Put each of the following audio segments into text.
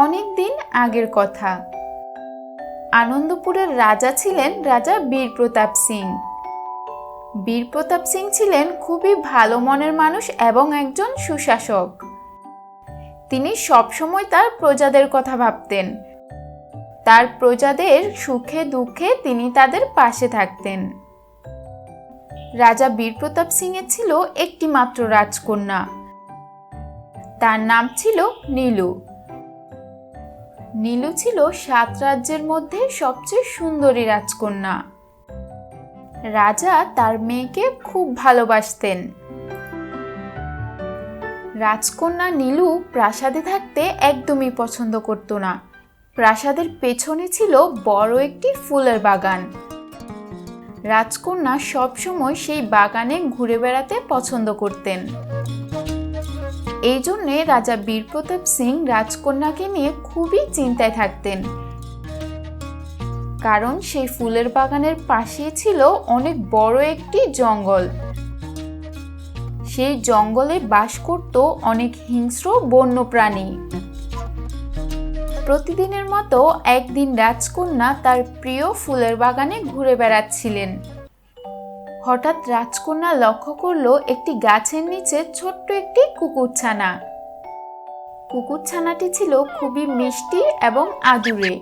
অনেক দিন আগের কথা। আনন্দপুরের রাজা ছিলেন রাজা বীরপ্রতাপ সিং। বীরপ্রতাপ সিং ছিলেন খুবই ভালো মনের মানুষ এবং একজন সুশাসক। তিনি সবসময় তার প্রজাদের কথা ভাবতেন। তার প্রজাদের সুখে দুঃখে তিনি তাদের পাশে থাকতেন। রাজা বীরপ্রতাপ সিং এর ছিল একটি মাত্র রাজকন্যা। তার নাম ছিল নীলু। নীলু ছিল 7 রাজ্যের মধ্যে সবচেয়ে সুন্দরী রাজকন্যা। রাজা তার মেয়েকে খুব ভালোবাসতেন। রাজকন্যা নীলু প্রাসাদে থাকতে একদমই পছন্দ করত না। প্রাসাদের পেছনে ছিল বড় একটি ফুলের বাগান। রাজকন্যা সবসময় সেই বাগানে ঘুরে বেড়াতে পছন্দ করতেন। এই জন্যে রাজা বীরপ্রতাপ সিং রাজকন্যাকে নিয়ে খুবই চিন্তায় থাকতেন, কারণ সেই ফুলের বাগানের পাশেই ছিল অনেক বড় একটি জঙ্গল। সেই জঙ্গলে বাস করত অনেক হিংস্র বন্য প্রাণী। প্রতিদিনের মতো একদিন রাজকন্যা তার প্রিয় ফুলের বাগানে ঘুরে বেড়াচ্ছিলেন। হঠাৎ রাজকন্যা লক্ষ্য করলো একটি গাছের নিচে ছোট্ট একটি কুকুরছানা। কুকুরছানাটি ছিল খুবই মিষ্টি এবং আদুরে।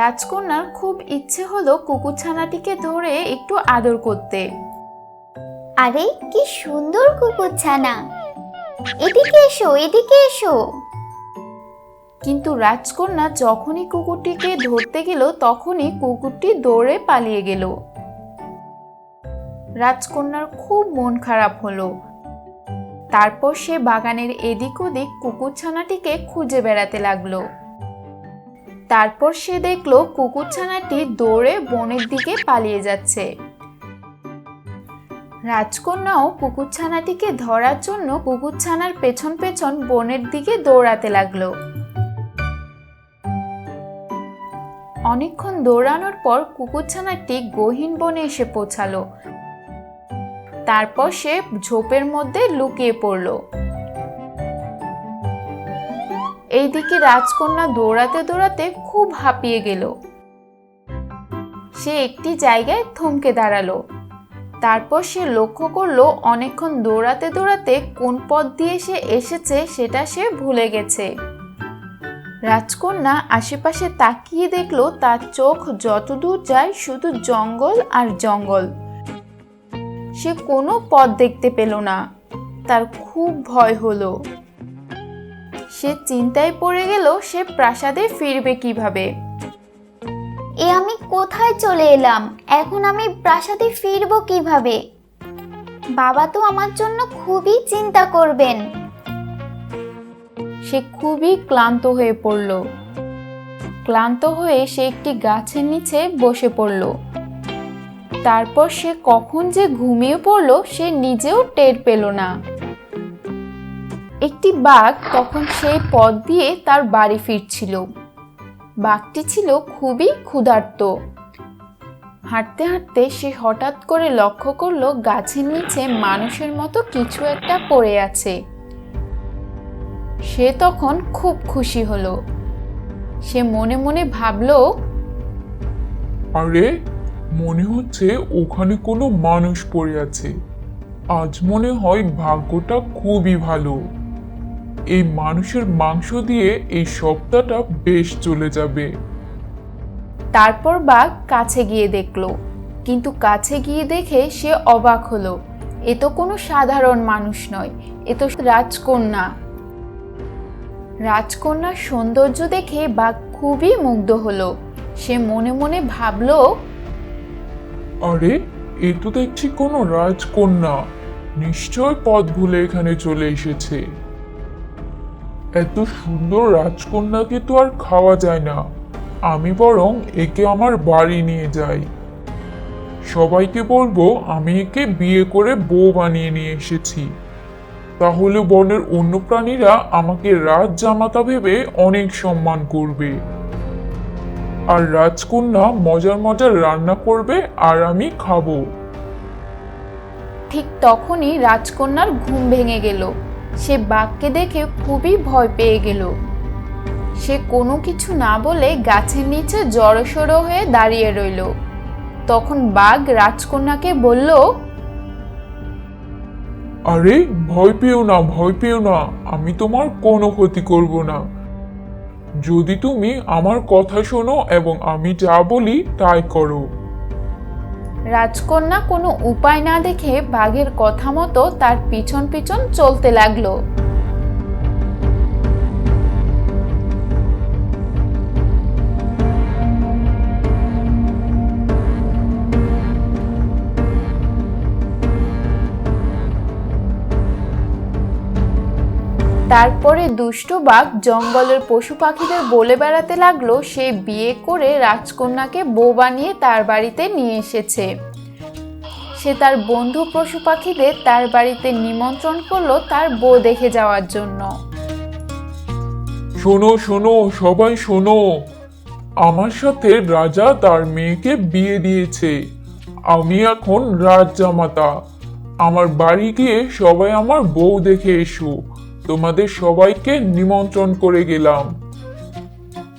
রাজকন্যার খুব ইচ্ছে হলো কুকুরছানাটিকে ধরে একটু আদর করতে। আরে কি সুন্দর কুকুরছানা, এদিকে এসো, এদিকে এসো। কিন্তু রাজকন্যা যখনই কুকুরটিকে ধরতে গেল তখনই কুকুরটি দৌড়ে পালিয়ে গেল। রাজকন্যার খুব মন খারাপ হলো। তারপর সে বাগানের এদিক ওদিক কুকুরছানাটিকে খুঁজে বেড়াতে লাগলো। তারপর সে দেখলো কুকুরছানাটি দৌড়ে বনের দিকে পালিয়ে যাচ্ছে। রাজকন্যাও কুকুরছানাটিকে ধরার জন্য কুকুরছানার পেছন পেছন বনের দিকে দৌড়াতে লাগলো। অনেকক্ষণ দৌড়ানোর পর কুকুরছানাটি গহীন বনে এসে পৌঁছালো। তারপর সে ঝোপের মধ্যে লুকিয়ে পড়ল। এইদিকে রাজকন্যা দৌড়াতে দৌড়াতে খুব হাঁপিয়ে গেল। সে একটি জায়গায় থমকে দাঁড়ালো। তারপর সে লক্ষ্য করলো অনেকক্ষণ দৌড়াতে দৌড়াতে কোন পথ দিয়ে সে এসেছে সেটা সে ভুলে গেছে। রাজকন্যা আশেপাশে তাকিয়ে দেখলো তার চোখ যতদূর যায় শুধু জঙ্গল আর জঙ্গল। সে কোনো পথ দেখতে পেল না। তার খুব ভয় হলো। সে চিন্তায় পড়ে গেল সে প্রাসাদে ফিরবে কিভাবে। আমি কোথায় চলে এলাম? এখন আমি প্রাসাদে ফিরবো কিভাবে? বাবা তো আমার জন্য খুবই চিন্তা করবেন। সে খুবই ক্লান্ত হয়ে পড়ল। ক্লান্ত হয়ে সে একটি গাছের নিচে বসে পড়ল। তারপর সে কখন যে ঘুমিয়ে পড়ল সে নিজেও টের পেল না। একটি বাঘ তখন সেই পথ দিয়ে তার বাড়ি ফিরছিল। বাঘটি ছিল খুবই ক্ষুধার্ত। হাঁটতে হাঁটতে সে হঠাৎ করে লক্ষ্য করলো গাছের নিচে মানুষের মতো কিছু একটা পড়ে আছে। সে তখন খুব খুশি হলো। সে মনে মনে ভাবলো, আরে মনে হচ্ছে ওখানে কোনো মানুষ পড়ে আছে। আজ মনে হয় ভাগ্যটা খুবই ভালো। এই মানুষের মাংস দিয়ে এই সপ্তাহটা বেশ চলে যাবে। তারপর বাঘ কাছে গিয়ে দেখলো, কিন্তু কাছে গিয়ে দেখে সে অবাক হলো। এ তো কোনো সাধারণ মানুষ নয়, এ তো রাজকন্যা। রাজকন্যার সৌন্দর্য দেখে বাঘ খুবই মুগ্ধ হলো। সে মনে মনে ভাবলো, আরে এ তো দেখছি কোনো রাজকন্যা। নিশ্চয় পথ ভুলে এখানে চলে এসেছে। এত সুন্দর রাজকন্যাকে তো আর খাওয়া যায় না, আমি বরং একে আমার বাড়ি নিয়ে যাই। সবাইকে বলবো আমি একে বিয়ে করে বউ বানিয়ে নিয়ে এসেছি। তাহলে বনের অন্য প্রাণীরা আমাকে রাজজামাতা ভেবে অনেক সম্মান করবে। আর রাজকন্যা মজার মজার রান্না করবে আর আমি খাবো। ঠিক তখনই রাজকন্যার ঘুম ভেঙে গেল। সে বাঘকে দেখে খুবই ভয় পেয়ে গেল। সে কোনো কিছু না বলে গাছের নিচে জড়সড় হয়ে দাঁড়িয়ে রইল। তখন বাঘ রাজকন্যাকে বলল, আরে ভয় পেও না, ভয় পেও না, আমি তোমার কোনো ক্ষতি করব না। যদি তুমি আমার কথা শোনো এবং আমি যা বলি তাই করো। রাজকন্যা কোনো উপায় না দেখে বাঘের কথা মতো তার পিছন পিছন চলতে লাগলো। তারপরে দুষ্ট বাঘ জঙ্গলের পশু পাখিদের বলে বেড়াতে লাগলো সে বিয়ে করে রাজকন্যাকে বউ বানিয়ে তার বাড়িতে নিয়ে এসেছে। সে তার বন্ধু পশু পাখিদের তার বাড়িতে নিমন্ত্রণ করলো তার বউ দেখে যাওয়ার জন্য। শোনো শোনো, সবাই শোনো, আমার সাথে রাজা তার মেয়েকে বিয়ে দিয়েছে। আমি এখন রাজজামাতা। আমার বাড়ি গিয়ে সবাই আমার বউ দেখে এসো। তোমাদের সবাইকে নিমন্ত্রণ করে গেলাম।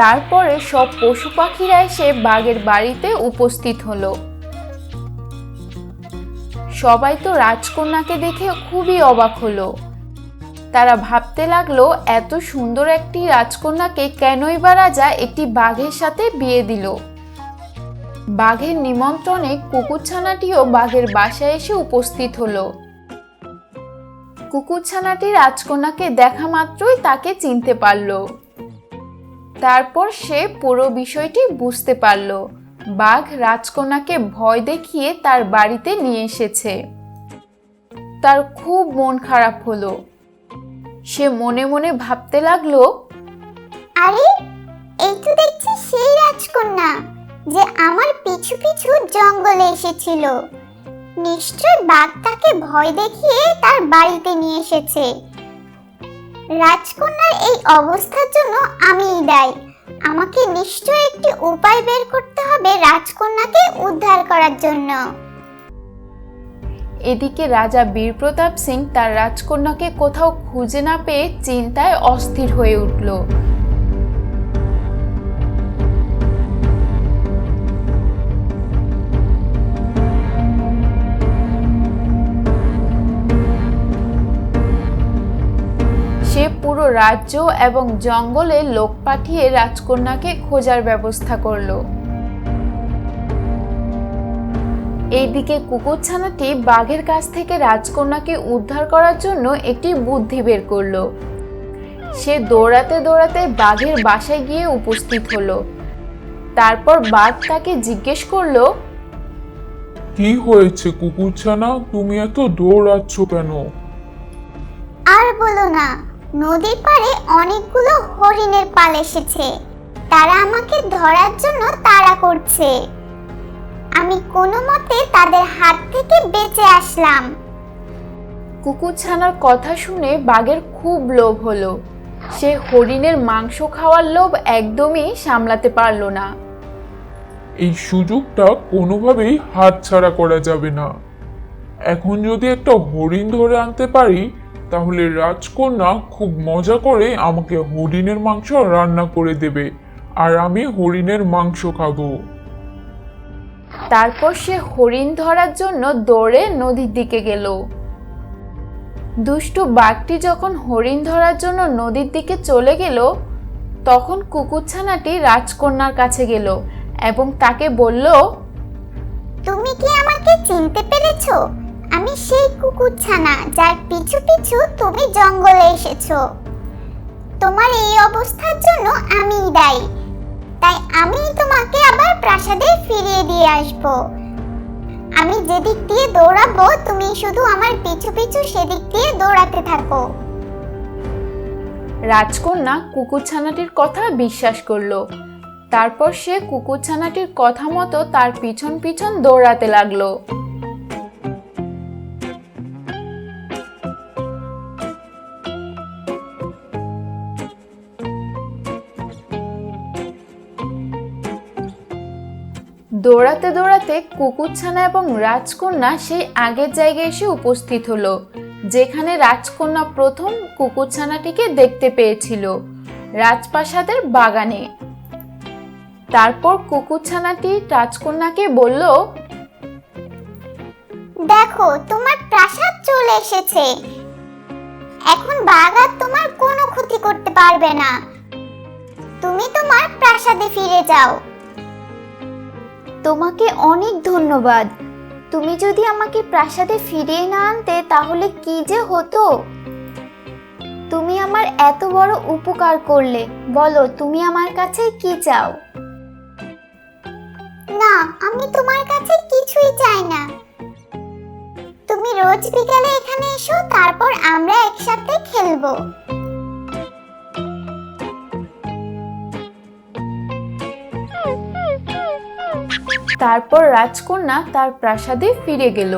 তারপরে সব পশু পাখিরা এসে বাঘের বাড়িতে উপস্থিত হলো। সবাই তো রাজকন্যাকে দেখে খুবই অবাক হলো। তারা ভাবতে লাগলো এত সুন্দর একটি রাজকন্যাকে কেনই বা রাজা একটি বাঘের সাথে বিয়ে দিল। বাঘের নিমন্ত্রণে কুকুরছানাটিও বাঘের বাসায় এসে উপস্থিত হলো। কুকুরছানাটি রাজকন্যাকে দেখা মাত্রই তাকে চিনতে পারল। তারপর সে পুরো বিষয়টি বুঝতে পারল। বাঘ রাজকন্যাকে ভয় দেখিয়ে তার বাড়িতে নিয়ে এসেছে। তার খুব মন খারাপ হলো। সে মনে মনে ভাবতে লাগলো, আরে এই তো দেখছি সেই রাজকন্যা যে আমার পিছু পিছু জঙ্গলে এসেছিল। নিশ্চয় বাঘ তাকে ভয় দেখিয়ে তার বাড়িতে নিয়ে এসেছে। রাজকন্যার এই অবস্থার জন্য আমিই দায়ী। আমাকে নিশ্চয় একটি উপায় বের করতে হবে রাজকন্যাকে উদ্ধার করার জন্য। এদিকে রাজা বীরপ্রতাপ সিং তার রাজকন্যাকে কোথাও খুঁজে না পেয়ে চিন্তায় অস্থির হয়ে উঠল। সে পুরো রাজ্য এবং জঙ্গলে লোক পাঠিয়ে রাজকন্যাকে খোঁজার ব্যবস্থা করলো। এইদিকে কুকুরছানাটি বাঘের কাছ থেকে রাজকন্যাকে উদ্ধার করার জন্য একটি বুদ্ধি বের করলো। সে দৌড়াতে দৌড়াতে বাঘের বাসায় গিয়ে উপস্থিত হলো। তারপর বাঘ তাকে জিজ্ঞেস করলো, কি হয়েছে কুকুরছানা, তুমি এত দৌড়াচ্ছ কেন? আর বলো না, নদীর পাড়ে অনেকগুলো হরিণের পাল এসেছে। তারা আমাকে ধরার জন্য তাড়া করছে। আমি কোনো মতে তাদের হাত থেকে বেঁচে আসলাম। কুকুরছানার কথা শুনে বাঘের খুব লোভ হলো। সে হরিণের মাংস খাওয়ার লোভ একদমই সামলাতে পারল না। এই সুযোগটা কোনোভাবেই হাতছাড়া করা যাবে না। এখন যদি একটা হরিণ ধরে আনতে পারি তাহলে রাজকন্যা খুব মজা করে আমাকে হরিণের মাংস রান্না করে দেবে আর আমি হরিণের মাংস খাবো। তারপর সে হরিণ ধরার জন্য দৌড়ে নদীর দিকে গেল। দুষ্টু বাঘটি যখন হরিণ ধরার জন্য নদীর দিকে চলে গেল তখন কুকুরছানাটি রাজকন্যার কাছে গেল এবং তাকে বলল, তুমি কি আমাকে চিনতে পেরেছো? আমি সেই কুকুরছানা যার পিছু পিছু তুমি জঙ্গলে এসেছো। তোমার এই অবস্থার জন্য আমিই দায়ী। তাই আমি তোমাকে আবার প্রাসাদে ফিরিয়ে দিয়ে আসব। আমি যেদিক দিয়ে দৌড়াবো তুমি শুধু আমার পিছু পিছু সেদিক দিয়ে দৌড়াতে থাকো। রাজকন্যা কুকুরছানাটির কথা বিশ্বাস করলো। তারপর সে কুকুরছানাটির কথা মতো তার পিছন পিছন দৌড়াতে লাগলো। দৌড়াতে দৌড়াতে কুকুরছানা এবং রাজকন্যা সেই আগের জায়গায় এসে উপস্থিত হলো, যেখানে রাজকন্যা প্রথম কুকুরছানাটিকে দেখতে পেয়েছিল, রাজপ্রাসাদের বাগানে। তারপর কুকুরছানাটি রাজকন্যাকে বলল, দেখো তোমার প্রাসাদ চলে এসেছে। এখন বাঘ আর তোমার কোনো ক্ষতি করতে পারবে না। তুমি তোমার প্রাসাদে ফিরে যাও। তোমাকে অনেক ধন্যবাদ। তুমি যদি আমাকে প্রাসাদে ফিরিয়ে না আনতে তাহলে কি যে হতো। তুমি আমার এত বড় উপকার করলে। বলো তুমি আমার কাছে কি চাও? না, আমি তোমার কাছে কিছুই চাই না। তুমি রোজ বিকালে এখানে এসো, তারপর আমরা একসাথে খেলবো। তারপর রাজকন্যা তার প্রাসাদে ফিরে গেল।